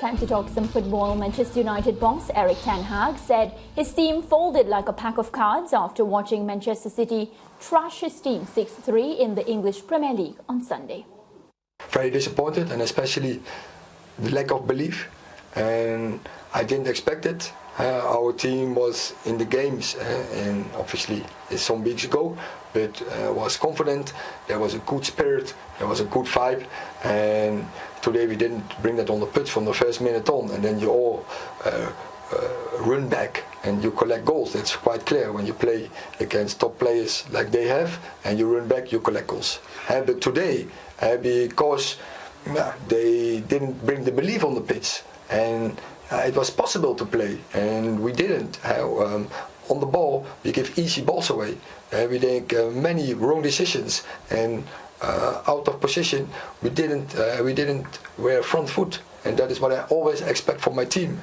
Time to talk some football. Manchester United boss Erik ten Hag said his team folded like a pack of cards after watching Manchester City trash his team 6-3 in the English Premier League on Sunday. Very disappointed, and especially the lack of belief, and I didn't expect it. Our team was in the games, and obviously it's some weeks ago, but was confident. There was a good spirit, there was a good vibe, and today we didn't bring that on the pitch from the first minute on, and then you all run back and you collect goals. It's quite clear when you play against top players like they have, and you run back, you collect goals. But today, because they didn't bring the belief on the pitch, and it was possible to play, and we didn't. On the ball, we give easy balls away. We make many wrong decisions, and out of position, we didn't wear front foot, and that is what I always expect from my team.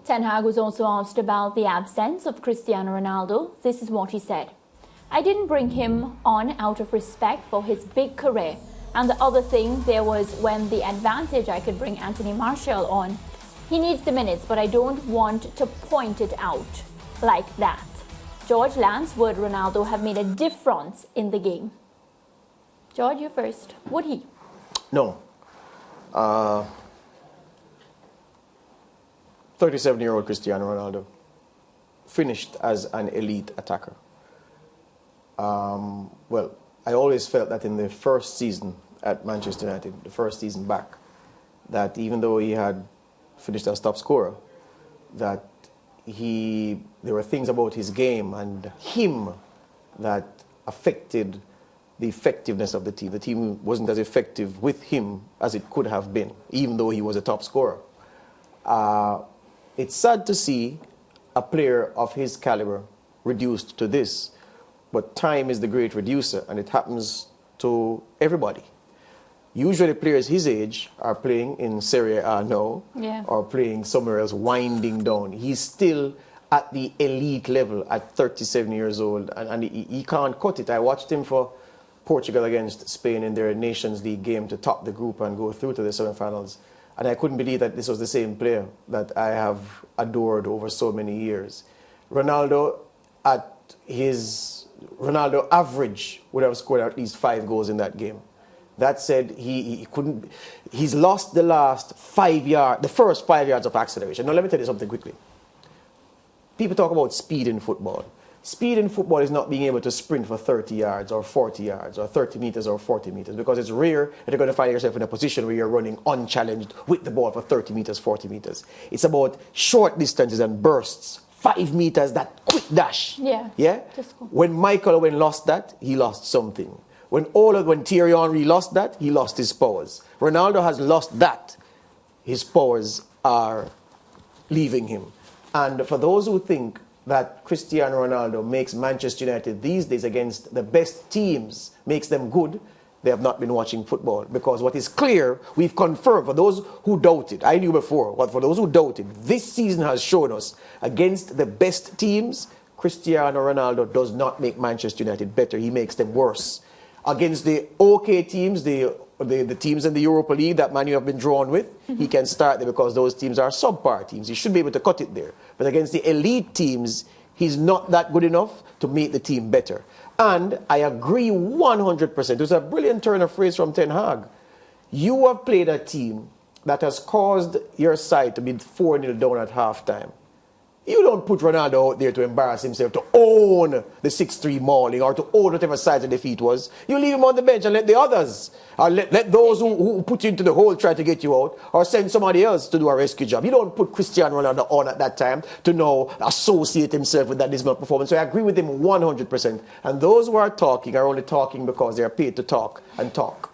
Ten Hag was also asked about the absence of Cristiano Ronaldo. This is what he said. "I didn't bring him on out of respect for his big career. And the other thing, there was when the advantage I could bring Anthony Martial on. He needs the minutes, but I don't want to point it out like that." George Lance, would Ronaldo have made a difference in the game? George, you first. Would he? No. 37-year-old Cristiano Ronaldo finished as an elite attacker. Well, I always felt that in the first season at Manchester United, the first season back, that even though he had finished as top scorer, that there were things about his game and him that affected the effectiveness of the team. The team wasn't as effective with him as it could have been, even though he was a top scorer. It's sad to see a player of his caliber reduced to this, but time is the great reducer, and it happens to everybody. Usually players his age are playing in Serie A now, or playing somewhere else, winding down. He's still at the elite level at 37 years old, and he can't cut it. I watched him for Portugal against Spain in their Nations League game to top the group and go through to the semi-finals. And I couldn't believe that this was the same player that I have adored over so many years. Ronaldo average would have scored at least 5 goals in that game. That said, he's lost the first 5 yards of acceleration. Now let me tell you something quickly. People talk about speed in football. Speed in football is not being able to sprint for 30 yards or 40 yards or 30 meters or 40 meters, because it's rare that you're going to find yourself in a position where you're running unchallenged with the ball for 30 meters, 40 meters. It's about short distances and bursts. 5 meters, that quick dash. Yeah? When Michael Owen lost that, he lost something. When Thierry Henry lost that, he lost his powers. Ronaldo has lost that. His powers are leaving him. And for those who think that Cristiano Ronaldo makes Manchester United these days against the best teams, makes them good, they have not been watching football. Because what is clear, we've confirmed, for those who doubted, I knew before, but for those who doubted, this season has shown us, against the best teams, Cristiano Ronaldo does not make Manchester United better, he makes them worse. Against the okay teams, the teams in the Europa League that Man U have been drawn with, he can start there because those teams are subpar teams. He should be able to cut it there. But against the elite teams, he's not that good enough to make the team better. And I agree 100%. There's a brilliant turn of phrase from Ten Hag. You have played a team that has caused your side to be 4-0 down at halftime. You don't put Ronaldo out there to embarrass himself, to own the 6-3 mauling, or to own whatever side the defeat was. You leave him on the bench and let the others, or let those who put you into the hole try to get you out, or send somebody else to do a rescue job. You don't put Cristiano Ronaldo on at that time to now associate himself with that dismal performance. So I agree with him 100%. And those who are talking are only talking because they are paid to talk and talk.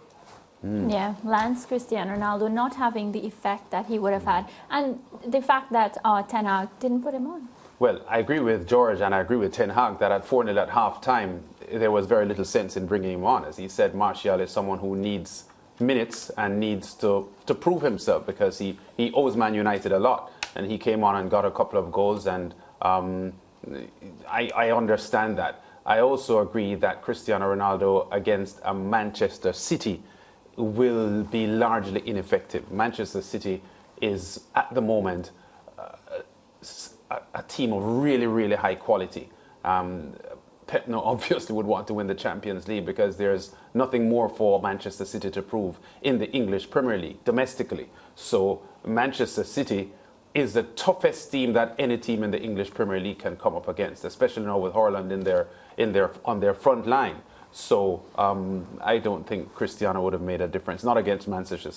Yeah, Lance, Cristiano Ronaldo not having the effect that he would have had, and the fact that Ten Hag didn't put him on. Well, I agree with George and I agree with Ten Hag that at 4-0 at half-time, there was very little sense in bringing him on. As he said, Martial is someone who needs minutes and needs to prove himself, because he owes Man United a lot. And he came on and got a couple of goals, and I understand that. I also agree that Cristiano Ronaldo against a Manchester City will be largely ineffective. Manchester City is at the moment a team of really, really high quality. Petno obviously would want to win the Champions League because there's nothing more for Manchester City to prove in the English Premier League domestically. So Manchester City is the toughest team that any team in the English Premier League can come up against, especially now with Haaland on their front line. So I don't think Cristiano would have made a difference, not against Manchester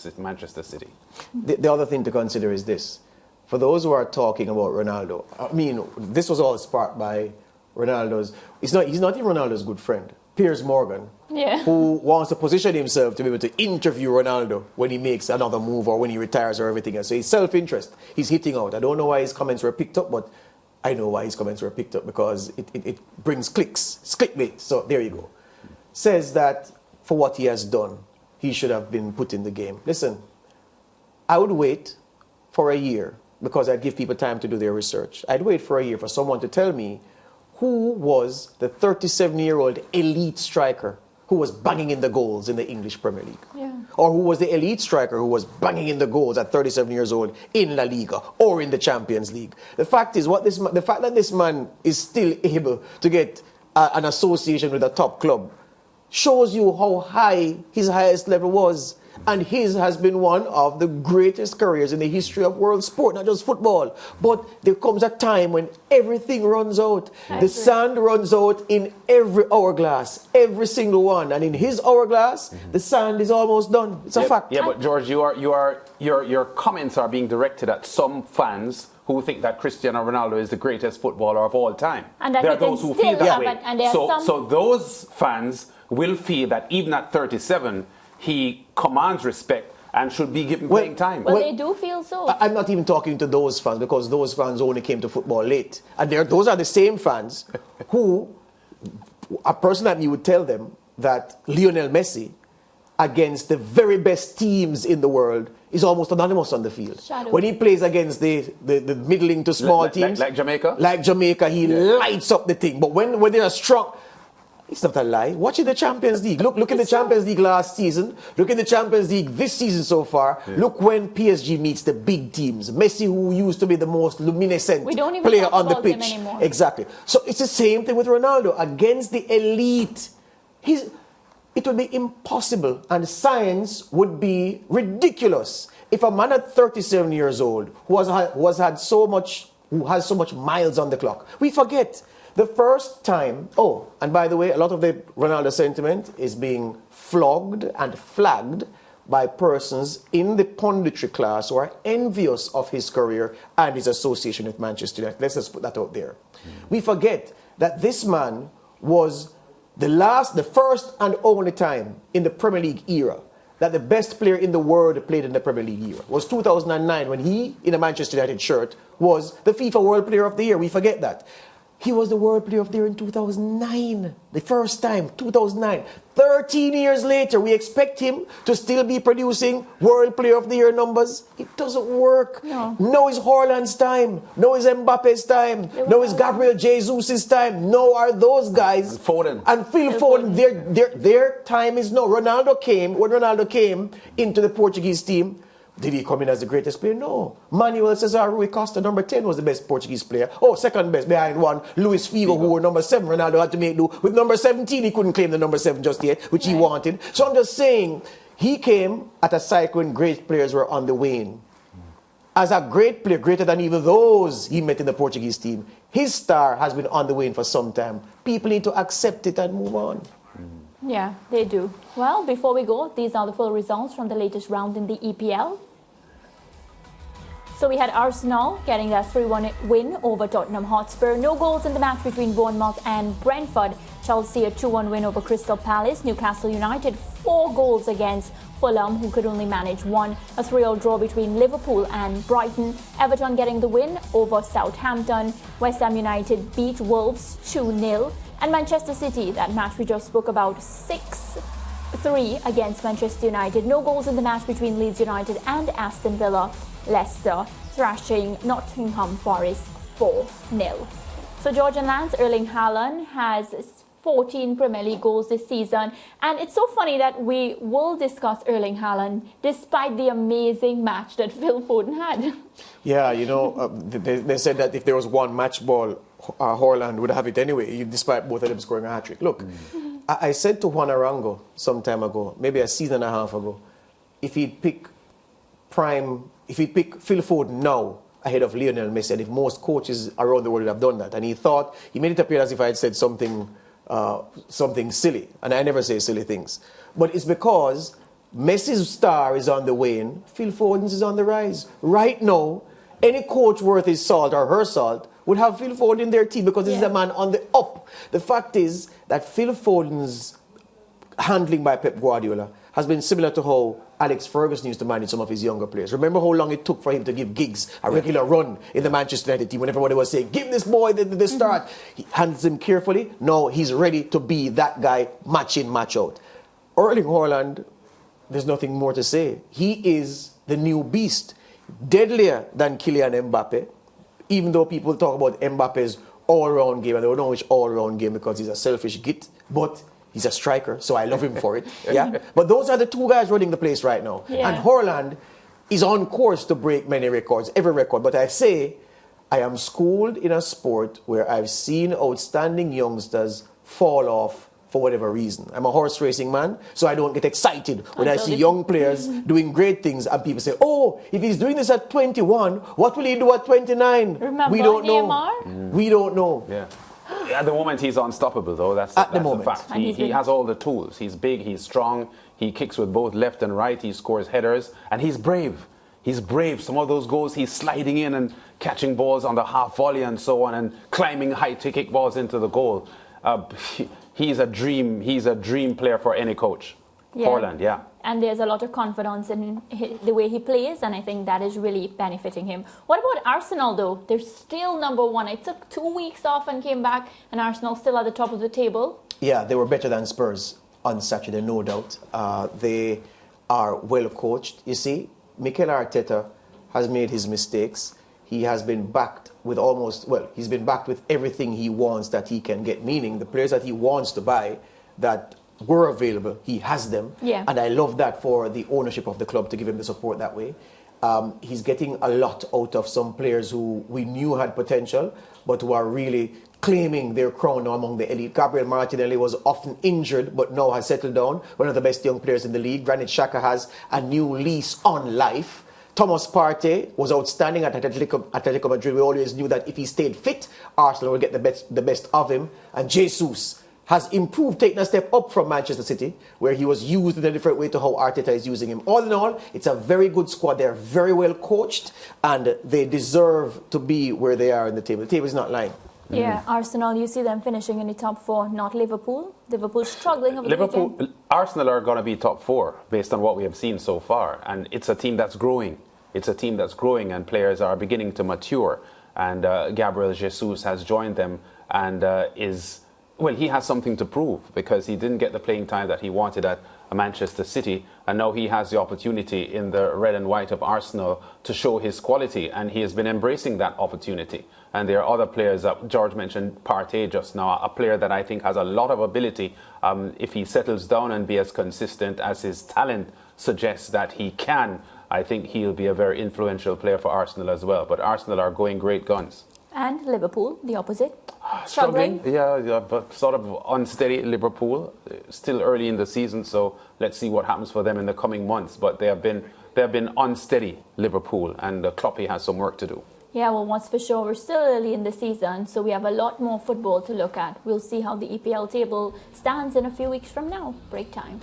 City. The other thing to consider is this. For those who are talking about Ronaldo, I mean, this was all sparked by Ronaldo's, he's not even Ronaldo's good friend, Piers Morgan, who wants to position himself to be able to interview Ronaldo when he makes another move or when he retires or everything else. So his self-interest, he's hitting out. I don't know why his comments were picked up, but I know why his comments were picked up, because it brings clicks. It's clickbait. So there you go. Says that for what he has done, he should have been put in the game. Listen, I would wait for a year because I'd give people time to do their research. I'd wait for a year for someone to tell me who was the 37-year-old elite striker who was banging in the goals in the English Premier League. Yeah. Or who was the elite striker who was banging in the goals at 37 years old in La Liga or in the Champions League. The fact is, the fact that this man is still able to get an association with a top club shows you how high his highest level was. And his has been one of the greatest careers in the history of world sport, not just football. But there comes a time when everything runs out. The sand runs out in every hourglass, every single one. And in his hourglass, the sand is almost done. It's a fact. Yeah, but George, your comments are being directed at some fans who think that Cristiano Ronaldo is the greatest footballer of all time. And that there are those who feel that way. So those fans will feel that even at 37, he commands respect and should be given playing time. Well, they do feel so. I'm not even talking to those fans, because those fans only came to football late. And those are the same fans who, a person like me would tell them that Lionel Messi, against the very best teams in the world, is almost anonymous on the field. Shadow. When he plays against the middling to small teams, like Jamaica? Like Jamaica, he lights up the thing. But when they are strong, it's not a lie. Watch in the Champions League. Look in the Champions League last season. Look in the Champions League this season so far. Yeah. Look when PSG meets the big teams. Messi, who used to be the most luminescent player on the pitch. Exactly. So it's the same thing with Ronaldo. Against the elite, it would be impossible, and science would be ridiculous if a man at 37 years old who has so much miles on the clock. We forget. The first time, and by the way, a lot of the Ronaldo sentiment is being flogged and flagged by persons in the punditry class who are envious of his career and his association with Manchester United. Let's just put that out there. We forget that this man was the first and only time in the Premier League era that the best player in the world played in the Premier League era. Was 2009, when he, in a Manchester United shirt, was the FIFA World Player of the Year. We forget that. He was the World Player of the Year in 2009. The first time, 2009. 13 years later, we expect him to still be producing World Player of the Year numbers. It doesn't work. No. Now is Haaland's time. Now is Mbappe's time. Now is Gabriel Jesus' time. Now are those guys. And Foden. And Phil Foden. Their time is now. When Ronaldo came into the Portuguese team, did he come in as the greatest player? No. Manuel Cesar Rui Costa, number 10, was the best Portuguese player. Second best behind one, Luis Figo, who were number 7. Ronaldo had to make do with number 17. He couldn't claim the number 7 just yet, which he wanted. So I'm just saying, he came at a cycle when great players were on the wane. As a great player, greater than even those he met in the Portuguese team, his star has been on the wane for some time. People need to accept it and move on. Yeah, they do. Well, before we go, these are the full results from the latest round in the EPL. So we had Arsenal getting that 3-1 win over Tottenham Hotspur. No goals in the match between Bournemouth and Brentford. Chelsea a 2-1 win over Crystal Palace. Newcastle United 4 goals against Fulham, who could only manage 1. A 3-3 draw between Liverpool and Brighton. Everton getting the win over Southampton. West Ham United beat Wolves 2-0. And Manchester City, that match we just spoke about, 6-3 against Manchester United. No goals in the match between Leeds United and Aston Villa. Leicester thrashing Nottingham Forest 4-0. So George and Lance, Erling Haaland has 14 Premier League goals this season. And it's so funny that we will discuss Erling Haaland despite the amazing match that Phil Foden had. Yeah, you know, they said that if there was one match ball, Haaland would have it anyway, despite both of them scoring a hat-trick. Look, I said to Juan Arango some time ago, maybe a season and a half ago, if he'd pick Phil Foden now ahead of Lionel Messi, and if most coaches around the world would have done that, and he made it appear as if I had said something silly, and I never say silly things. But it's because Messi's star is on the wane, Phil Foden's is on the rise. Right now, any coach worth his salt or her salt would have Phil Foden in their team because this is a man on the up. The fact is that Phil Foden's handling by Pep Guardiola has been similar to how Alex Ferguson used to manage some of his younger players. Remember how long it took for him to give Giggs a regular run in the Manchester United team when everybody was saying, give this boy the start. He handles him carefully. No, he's ready to be that guy, match in, match out. Erling Haaland, there's nothing more to say. He is the new beast, deadlier than Kylian Mbappe, even though people talk about Mbappe's all-round game, and they don't know which all-round game because he's a selfish git, but he's a striker, so I love him for it. Yeah, but those are the two guys running the place right now. Yeah. And Haaland is on course to break many records, every record. But I say, I am schooled in a sport where I've seen outstanding youngsters fall off for whatever reason. I'm a horse racing man, so I don't get excited when I see young players doing great things and people say, oh, if he's doing this at 21, what will he do at 29? Remember we don't Neymar? know. We don't know. Yeah. At the moment, he's unstoppable, though. That's the fact. He has all the tools. He's big, he's strong, he kicks with both left and right, he scores headers, and he's brave. He's brave. Some of those goals, he's sliding in and catching balls on the half volley and so on, and climbing high to kick balls into the goal. He's a dream player for any coach. Haaland, yeah. And there's a lot of confidence in the way he plays, and I think that is really benefiting him. What about Arsenal, though? They're still number one. It took 2 weeks off and came back, and Arsenal still at the top of the table. Yeah, they were better than Spurs on Saturday, no doubt. They are well coached. You see, Mikel Arteta has made his mistakes. He has been backed with he's been backed with everything he wants that he can get, meaning the players that he wants to buy that were available, he has them. Yeah. And I love that for the ownership of the club to give him the support that way. He's getting a lot out of some players who we knew had potential, but who are really claiming their crown among the elite. Gabriel Martinelli was often injured, but now has settled down. One of the best young players in the league. Granit Xhaka has a new lease on life. Thomas Partey was outstanding at Atletico Madrid. We always knew that if he stayed fit, Arsenal would get the best of him. And Jesus has improved, taken a step up from Manchester City, where he was used in a different way to how Arteta is using him. All in all, it's a very good squad. They're very well coached, and they deserve to be where they are in the table. The table is not lying. Yeah, Arsenal, you see them finishing in the top four, not Liverpool. Liverpool struggling over the weekend. Arsenal are going to be top four based on what we have seen so far, and it's a team that's growing. It's a team that's growing, and players are beginning to mature. And Gabriel Jesus has joined them and he has something to prove because he didn't get the playing time that he wanted at Manchester City, and now he has the opportunity in the red and white of Arsenal to show his quality, and he has been embracing that opportunity. And there are other players that George mentioned, Partey just now, a player that I think has a lot of ability. If he settles down and be as consistent as his talent suggests that he can, I think he'll be a very influential player for Arsenal as well. But Arsenal are going great guns. And Liverpool, the opposite. Struggling. Yeah, but sort of unsteady Liverpool. Still early in the season, so let's see what happens for them in the coming months. But they have been unsteady, Liverpool, and Kloppy has some work to do. Yeah, well, what's for sure, we're still early in the season, so we have a lot more football to look at. We'll see how the EPL table stands in a few weeks from now. Break time.